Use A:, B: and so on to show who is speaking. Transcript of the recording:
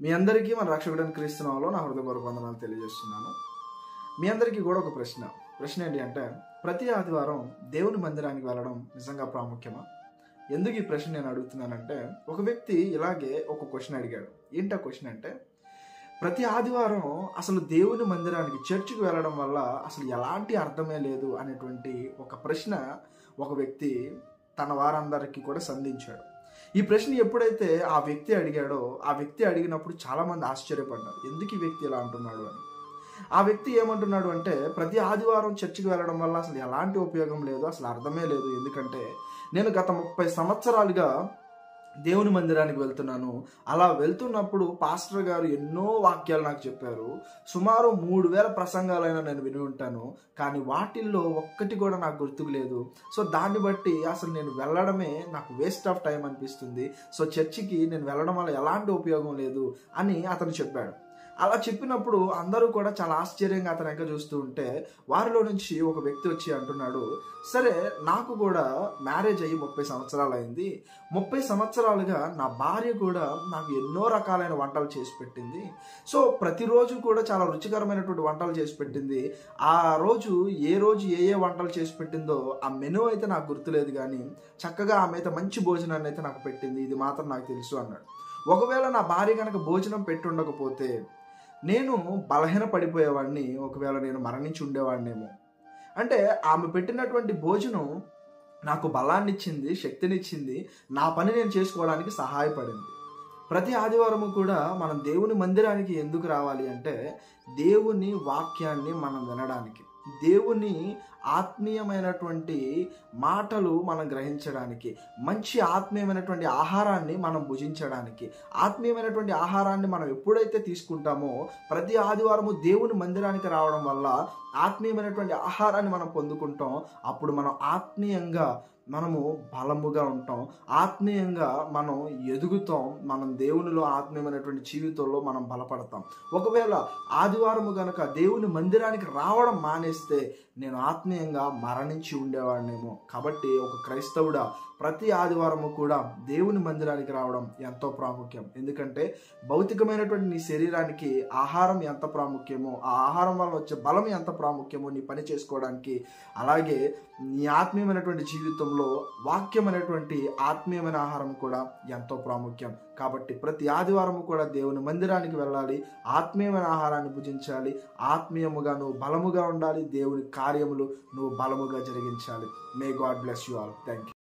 A: మీ అందరికీ మన రక్షకుడైన క్రీస్తు నామములో నా హృదయపూర్వక వందనాలు తెలియజేస్తున్నాను. మీ అందరికీ కూడా ఒక ప్రశ్న ఏంటి అంటే, ప్రతి ఆదివారం దేవుని మందిరానికి వెళ్ళడం నిజంగా ప్రాముఖ్యమా? ఎందుకు ఈ ప్రశ్న నేను అడుగుతున్నానంటే, ఒక వ్యక్తి ఇలాగే ఒక క్వశ్చన్ అడిగాడు. ఏంటి ఆ క్వశ్చన్ అంటే, ప్రతి ఆదివారం అసలు దేవుని మందిరానికి చర్చికి వెళ్ళడం వల్ల అసలు ఎలాంటి అర్థమే లేదు అనేటువంటి ఒక ప్రశ్న ఒక వ్యక్తి తన వారందరికీ కూడా సంధించాడు. ఈ ప్రశ్న ఎప్పుడైతే ఆ వ్యక్తి అడిగాడో, ఆ వ్యక్తి అడిగినప్పుడు చాలామంది ఆశ్చర్యపడ్డారు, ఎందుకు ఈ వ్యక్తి ఇలా అంటున్నాడు అని. ఆ వ్యక్తి ఏమంటున్నాడు అంటే, ప్రతి ఆదివారం చర్చికి వెళ్ళడం వల్ల అసలు ఎలాంటి ఉపయోగం లేదు, అసలు అర్థమే లేదు. ఎందుకంటే నేను గత 30 సంవత్సరాలుగా దేవుని మందిరానికి వెళ్తున్నాను. అలా వెళ్తున్నప్పుడు పాస్టర్ గారు ఎన్నో వాక్యాలు నాకు చెప్పారు. సుమారు 3000 ప్రసంగాలైనా నేను విని ఉంటాను, కానీ వాటిల్లో ఒక్కటి కూడా నాకు గుర్తుకు లేదు. సో దాన్ని బట్టి అసలు నేను వెళ్ళడమే నాకు వేస్ట్ ఆఫ్ టైం అనిపిస్తుంది. సో చర్చికి నేను వెళ్ళడం వల్ల ఎలాంటి ఉపయోగం లేదు అని అతను చెప్పాడు. అలా చెప్పినప్పుడు అందరూ కూడా చాలా ఆశ్చర్యంగా అతను ఇంకా చూస్తూ ఉంటే, వారిలో నుంచి ఒక వ్యక్తి వచ్చి అంటున్నాడు, సరే నాకు కూడా మ్యారేజ్ అయ్యి 30 సంవత్సరాలు అయింది. 30 సంవత్సరాలుగా నా భార్య కూడా నాకు ఎన్నో రకాలైన వంటలు చేసి పెట్టింది. సో ప్రతిరోజు కూడా చాలా రుచికరమైనటువంటి వంటలు చేసి పెట్టింది. ఆ రోజు ఏ వంటలు చేసి పెట్టిందో ఆ మెనూ అయితే నాకు గుర్తులేదు, కానీ చక్కగా ఆమె అయితే మంచి భోజనాన్ని అయితే నాకు పెట్టింది, ఇది మాత్రం నాకు తెలుసు అన్నాడు. ఒకవేళ నా భార్య కనుక భోజనం పెట్టి ఉండకపోతే నేను బలహీన పడిపోయేవాడిని, ఒకవేళ నేను మరణించి ఉండేవాడినేమో. అంటే ఆమె పెట్టినటువంటి భోజనం నాకు బలాన్ని ఇచ్చింది, శక్తినిచ్చింది, నా పని నేను చేసుకోవడానికి సహాయపడింది. ప్రతి ఆదివారము కూడా మనం దేవుని మందిరానికి ఎందుకు రావాలి అంటే, దేవుని వాక్యాన్ని మనం వినడానికి, దేవుని ఆత్మీయమైనటువంటి మాటలు మనం గ్రహించడానికి, మంచి ఆత్మీయమైనటువంటి ఆహారాన్ని మనం భుజించడానికి. ఆత్మీయమైనటువంటి ఆహారాన్ని మనం ఎప్పుడైతే తీసుకుంటామో, ప్రతి ఆదివారము దేవుని మందిరానికి రావడం వల్ల ఆత్మీయమైనటువంటి ఆహారాన్ని మనం పొందుకుంటాం. అప్పుడు మనం ఆత్మీయంగా మనము బలముగా ఉంటాం, ఆత్మీయంగా మనం ఎదుగుతాం, మనం దేవునిలో ఆత్మీయమైనటువంటి జీవితంలో మనం బలపడతాం. ఒకవేళ ఆదివారము గనక దేవుని మందిరానికి రావడం మానేస్తే నేను ఆత్మీయంగా మరణించి ఉండేవాడినేమో. కాబట్టి ఒక క్రైస్తవుడా ప్రతి ఆదివారము కూడా దేవుని మందిరానికి రావడం ఎంతో ప్రాముఖ్యం. ఎందుకంటే భౌతికమైనటువంటి నీ శరీరానికి ఆహారం ఎంత ప్రాముఖ్యమో, ఆ ఆహారం వల్ల వచ్చే బలం ఎంత ప్రాముఖ్యమో నీ పని చేసుకోవడానికి, అలాగే నీ ఆత్మీయమైనటువంటి జీవితంలో వాక్యం అనేటువంటి ఆత్మీయమైన ఆహారం కూడా ఎంతో ప్రాముఖ్యం. కాబట్టి ప్రతి ఆదివారము కూడా దేవుని మందిరానికి వెళ్ళాలి, ఆత్మీయమైన ఆహారాన్ని భుజించాలి, ఆత్మీయముగా నువ్వు బలముగా ఉండాలి, దేవుని కార్యములు నువ్వు బలముగా జరిగించాలి. May God bless you all. Thank you.